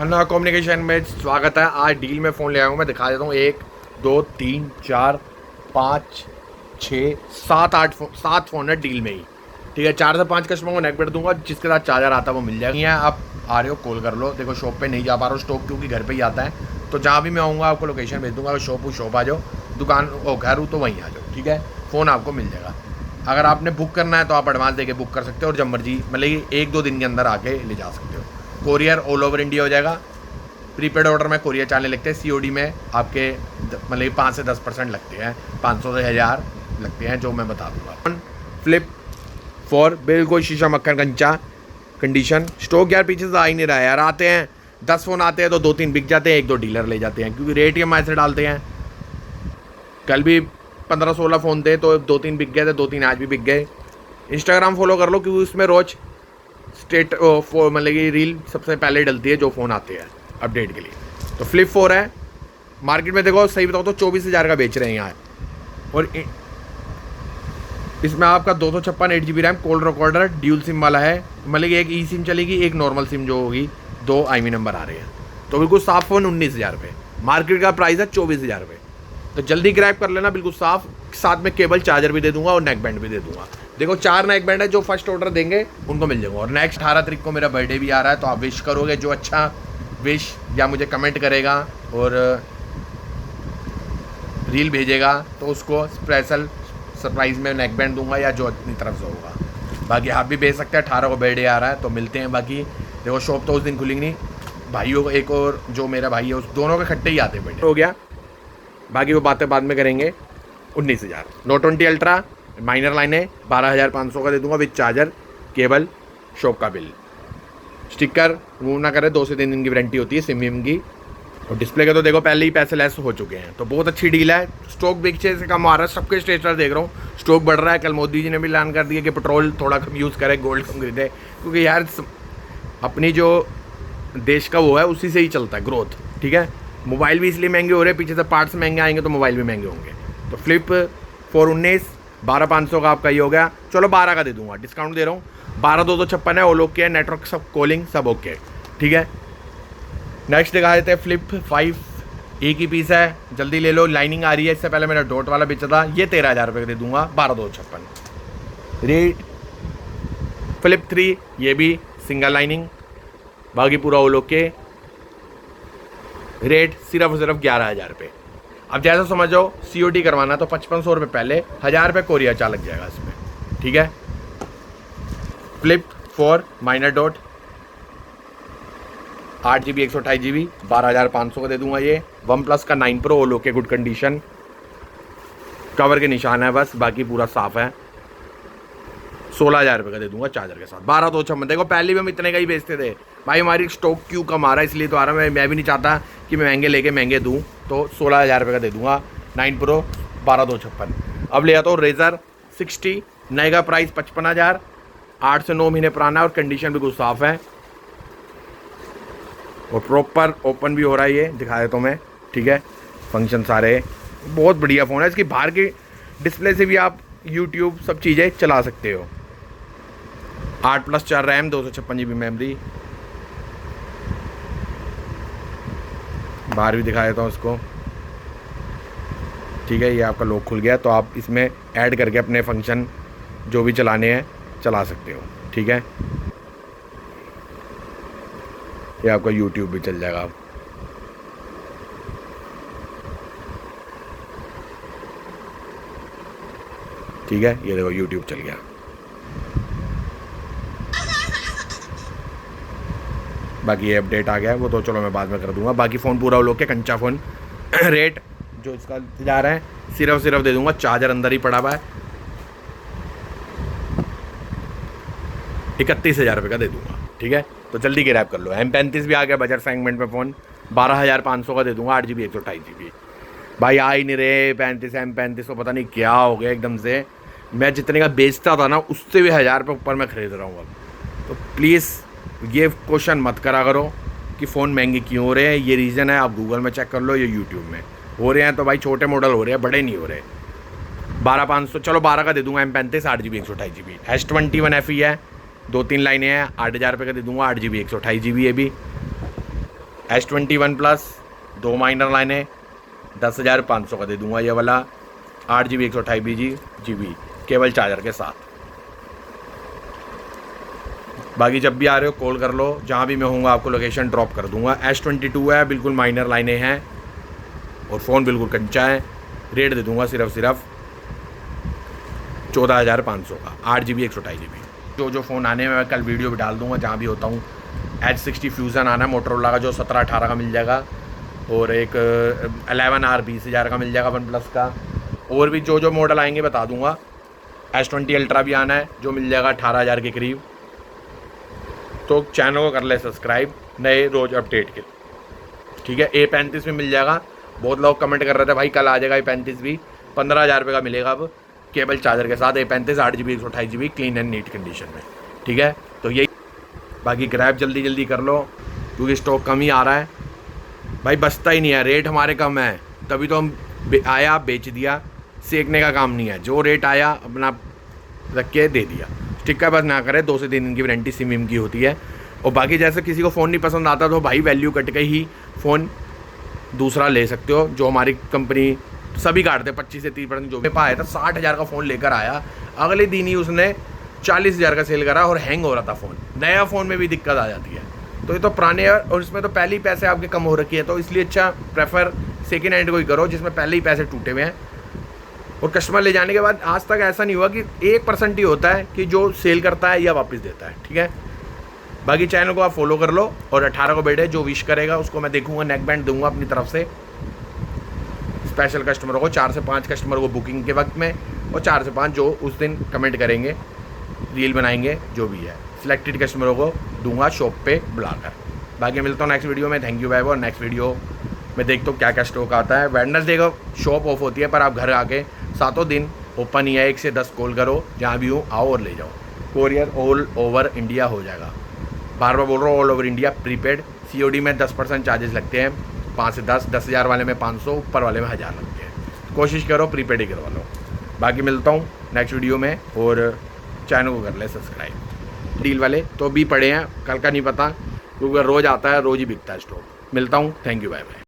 अन्ना communication में स्वागत है। आज डील में फ़ोन ले आया हूँ, मैं दिखा देता हूँ। 1 2 3 4 5 6 7 8 7 फ़ोन है डील में ही। ठीक है, 4 से 5 कस्टमर को नेक बेट दूंगा, जिसके साथ चार्जर आता है वो मिल जाएगा। आप आ रहे हो कॉल कर लो। देखो शॉप पे नहीं जा पा रहा हूँ, स्टॉक क्योंकि घर पे ही आता है, तो जहाँ भी मैं आऊँगा आपको लोकेशन भेज दूँगा। शॉप आ जाओ, दुकान ओ घर हूँ तो वहीं आ जाओ। ठीक है, फ़ोन आपको मिल जाएगा। अगर आपने बुक करना है तो आप एडवांस देके बुक कर सकते हो, और जब मर्जी मतलब 1-2 दिन के अंदर आके ले जा सकते हो। कोरियर ऑल ओवर इंडिया हो जाएगा। प्रीपेड ऑर्डर में कोरियर चार्ज लगते हैं, सीओडी में आपके मतलब 5 से 10% लगते हैं, 500 से 1000 लगते हैं, जो मैं बता दूंगा। फ्लिप 4 बिल्कुल शीशा मक्खन कंचा कंडीशन। स्टॉक यार पीछे से आ ही नहीं रहा है यार। आते हैं 10 फ़ोन आते हैं तो 2-3 बिक जाते हैं, 1-2 डीलर ले जाते हैं, क्योंकि रेट ही हम ऐसे डालते हैं। कल भी 15-16 फ़ोन थे तो 2-3 बिक गए थे, 2-3 आज भी बिक गए। इंस्टाग्राम फॉलो कर लो, क्योंकि उसमें रोज़ मतलब कि रील सबसे पहले डलती है जो फ़ोन आते हैं अपडेट के लिए। तो फ्लिप 4 है। मार्केट में देखो सही बताओ तो 24,000 का बेच रहे हैं यहाँ। और इसमें आपका 256 8GB RAM, call recorder, dual SIM वाला है। मतलब कि एक ई सिम चलेगी, एक नॉर्मल सिम जो होगी, 2 IMEI नंबर आ रहे हैं। तो बिल्कुल साफ फ़ोन 19,000 रुपये। मार्केट का प्राइस है 24,000 रुपये। तो जल्दी ग्रैब कर लेना, बिल्कुल साफ। साथ में केबल चार्जर भी दे दूंगा और नेक बैंड भी दे दूंगा। देखो 4 नेक बैंड है, जो फर्स्ट ऑर्डर देंगे उनको मिल जाएगा। और नेक्स्ट 18 तारीख को मेरा बर्थडे भी आ रहा है, तो आप विश करोगे, जो अच्छा विश या मुझे कमेंट करेगा और रील भेजेगा तो उसको स्पेशल सरप्राइज़ में नेक बैंड दूंगा, या जो अपनी तरफ से होगा। बाकी आप भी भेज सकते हैं। 18 को बर्थडे आ रहा है तो मिलते हैं। बाकी देखो शॉप तो उस दिन खुलेंगी नहीं। भाइयों को एक और जो मेरा भाई है, उस दोनों के इकट्ठे ही आते हैं बर्थडे। हो गया, बाकी वो बातें बाद में करेंगे। 19,000 नोट 20 अल्ट्रा माइनर लाइन है, 12,500 का दे दूंगा, विद चार्जर, केबल, शॉप का बिल। स्टिकर रिमूव ना करे, 2 से 3 दिन की वारंटी होती है सिम की। और डिस्प्ले के तो देखो पहले ही पैसे लेस हो चुके हैं, तो बहुत अच्छी डील है। स्टॉक बेचे से कम आ रहा है, सबके स्टेटस देख रहा हूँ स्टॉक बढ़ रहा है। कल मोदी जी ने भी ऐलान कर दिया कि पेट्रोल थोड़ा कम यूज़ करे, गोल्ड कम खरीदे, क्योंकि यार अपनी जो देश का वो है उसी से ही चलता है ग्रोथ। ठीक है, मोबाइल भी इसलिए महंगे हो रहे हैं, पीछे से पार्ट्स महंगे आएंगे तो मोबाइल भी महंगे होंगे। तो फ्लिप 4 19 12,500 का आपका ये हो गया। चलो 12 का दे दूंगा, डिस्काउंट दे रहा हूँ। 12,256 है, ऑल ओके है, नेटवर्क सब कॉलिंग सब ओके। ठीक है, नेक्स्ट दिखा देते हैं फ्लिप 5। एक ही पीस है, जल्दी ले लो, लाइनिंग आ रही है। इससे पहले मेरा डॉट वाला बेचा था, ये 13,000 रुपये का दे दूंगा, 12,256। रेट फ्लिप 3 ये भी सिंगल लाइनिंग, बाकी पूरा ऑल ओके। रेट सिर्फ और सिर्फ 11,000 रुपये। अब जैसा समझो COD करवाना तो 5500 रुपये पहले, 1,000 रुपये कोरियर चार्ज लग जाएगा इसमें। ठीक है, flip 4 minor dot 8GB 128GB 12,500 का दे दूंगा ये। OnePlus का 9 Pro all okay, good condition, cover के निशान है बस, बाकी पूरा साफ है। 16,000 रुपये का दे दूंगा चार्जर के साथ। 12,256। देखो पहले भी हम इतने का ही बेचते थे भाई, हमारी स्टॉक क्यों कम आ रहा है, इसलिए तो आ रहा है। मैं भी नहीं चाहता कि मैं महंगे लेके महंगे दूँ, तो 16,000 रुपये का दे दूंगा 9 Pro 12,256। अब ले आता हूँ रेजर 60, नए का प्राइस 55,000, 8 से 9 महीने पुराना है और कंडीशन बिल्कुल साफ़ है और प्रॉपर ओपन भी हो रहा है। ये दिखा देता हूँ मैं। ठीक है, फंक्शन सारे, बहुत बढ़िया फ़ोन है। इसकी बाहर की डिस्प्ले से भी आप यूट्यूब सब चीज़ें चला सकते हो। 8+4 रैम, 256GB मेमोरी। बाहर भी दिखा देता हूँ इसको। ठीक है, ये आपका लॉक खुल गया, तो आप इसमें ऐड करके अपने फंक्शन जो भी चलाने हैं चला सकते हो। ठीक है, ये आपका YouTube भी चल जाएगा। ठीक है, ये देखो YouTube चल गया। बाकी ये अपडेट आ गया है, वो तो चलो मैं बाद में कर दूंगा। बाकी फ़ोन पूरा लोग के कंचा फ़ोन। रेट जो इसका जा रहा है सिर्फ दे दूंगा, चार्जर अंदर ही पड़ा हुआ है, 31,000 रुपये का दे दूंगा। ठीक है, तो जल्दी ग्रैब कर लो। M35 भी आ गया बजट सेगमेंट में फ़ोन, 12,500 का दे दूंगा, 8GB 128GB। भाई आ ही नहीं रहे 35 M35 को, पता नहीं क्या हो गया एकदम से। मैं जितने का बेचता था ना, उससे भी 1,000 रुपये ऊपर मैं ख़रीद रहा हूँ अब। तो प्लीज़ ये क्वेश्चन मत करा करो कि फ़ोन महंगे क्यों हो रहे हैं। ये रीज़न है, आप गूगल में चेक कर लो, ये यूट्यूब में हो रहे हैं तो भाई छोटे मॉडल हो रहे हैं, बड़े नहीं हो रहे। 12,500, चलो 12 का दे दूंगा। M35 8GB 128GB। S21 FE है, 2-3 लाइनें हैं, 8,000 रुपये का दे दूंगा, 8GB 128GB। ये भी S21 प्लस 2 माइनर लाइनें 10,500 का दे दूंगा ये वाला, 8GB 128GB केबल चार्जर के साथ। बाकी जब भी आ रहे हो कॉल कर लो, जहाँ भी मैं हूँगा आपको लोकेशन ड्रॉप कर दूंगा। S22 है, बिल्कुल माइनर लाइनें हैं और फ़ोन बिल्कुल कंचा है। रेट दे दूंगा सिर्फ 14,500 का, 8GB 128GB। जो फ़ोन आने में मैं कल वीडियो भी डाल दूंगा जहाँ भी होता हूँ। H60 फ्यूज़न आना है मोटरोला का, जो 17-18 का मिल जाएगा, और एक 11R 20,000 का मिल जाएगा वन प्लस का। और भी जो मॉडल आएंगे बता दूंगा। S20 अल्ट्रा भी आना है, जो मिल जाएगा 18,000 के करीब। तो चैनल को कर ले सब्सक्राइब नए रोज़ अपडेट के, ठीक है। A35 में मिल जाएगा। बहुत लोग कमेंट कर रहे थे भाई कल आ जाएगा A35 भी, 15,000 रुपये का मिलेगा अब केबल चार्जर के साथ। A35 8GB 128GB clean and NEET condition में, ठीक है। तो यही, बाकी ग्रैब जल्दी कर लो क्योंकि स्टॉक कम ही आ रहा है भाई, बचता ही नहीं है। रेट हमारे कम है तभी तो हम आया बेच दिया, सेकने का काम नहीं है। जो रेट आया अपना रख के दे दिया। स्टिकर बस ना करे, 2 से 3 दिन की वारंटी सिम की होती है। और बाकी जैसे किसी को फ़ोन नहीं पसंद आता तो भाई वैल्यू कट के ही फ़ोन दूसरा ले सकते हो, जो हमारी कंपनी सभी काटते 25 से 30%। जो मेरे पास आया था 60,000 का फ़ोन लेकर आया, अगले दिन ही उसने 40,000 का सेल करा और हैंग हो रहा था फ़ोन। नया फ़ोन में भी दिक्कत आ जाती है, तो ये तो पुराने है और इसमें तो पहले ही पैसे आपके कम हो रखी है। तो इसलिए अच्छा प्रेफर सेकेंड हैंड को ही करो जिसमें पहले ही पैसे टूटे हुए हैं। और कस्टमर ले जाने के बाद आज तक ऐसा नहीं हुआ कि 1% ही होता है कि जो सेल करता है या वापस देता है, ठीक है। बाकी चैनल को आप फॉलो कर लो। और 18 को बर्थडे जो विश करेगा उसको मैं देखूंगा, नेक बैंड दूंगा अपनी तरफ से स्पेशल कस्टमरों को। 4 से 5 कस्टमर को बुकिंग के वक्त में, और 4 से 5 जो उस दिन कमेंट करेंगे, रील बनाएंगे, जो भी है सिलेक्टेड कस्टमरों को दूंगा शॉप पे बुलाकर। बाकी मिलता हूँ नेक्स्ट वीडियो में। Thank you bye bye. Next video में देखता हूँ क्या स्टॉक आता है। वेडनेसडे को शॉप ऑफ होती है, पर आप घर आके 7 दिन ओपन ही है। 1 से 10 कॉल करो, जहाँ भी हो आओ और ले जाओ। कोरियर ऑल ओवर इंडिया हो जाएगा। बार बार बोल रहा हूँ, all over India. Prepaid COD में 10% चार्जेस लगते हैं, 5 से 10,000 वाले में 500, ऊपर वाले में 1000 लगते हैं। कोशिश करो प्रीपेड ही करवा लो। बाकी मिलता हूँ नेक्स्ट वीडियो में, और चैनल को कर ले सब्सक्राइब। डील वाले तो भी पड़े हैं, कल का नहीं पता क्योंकि रोज़ आता है, रोज़ ही बिकता है स्टॉक। मिलता हूँ, थैंक यू, बाय बाय।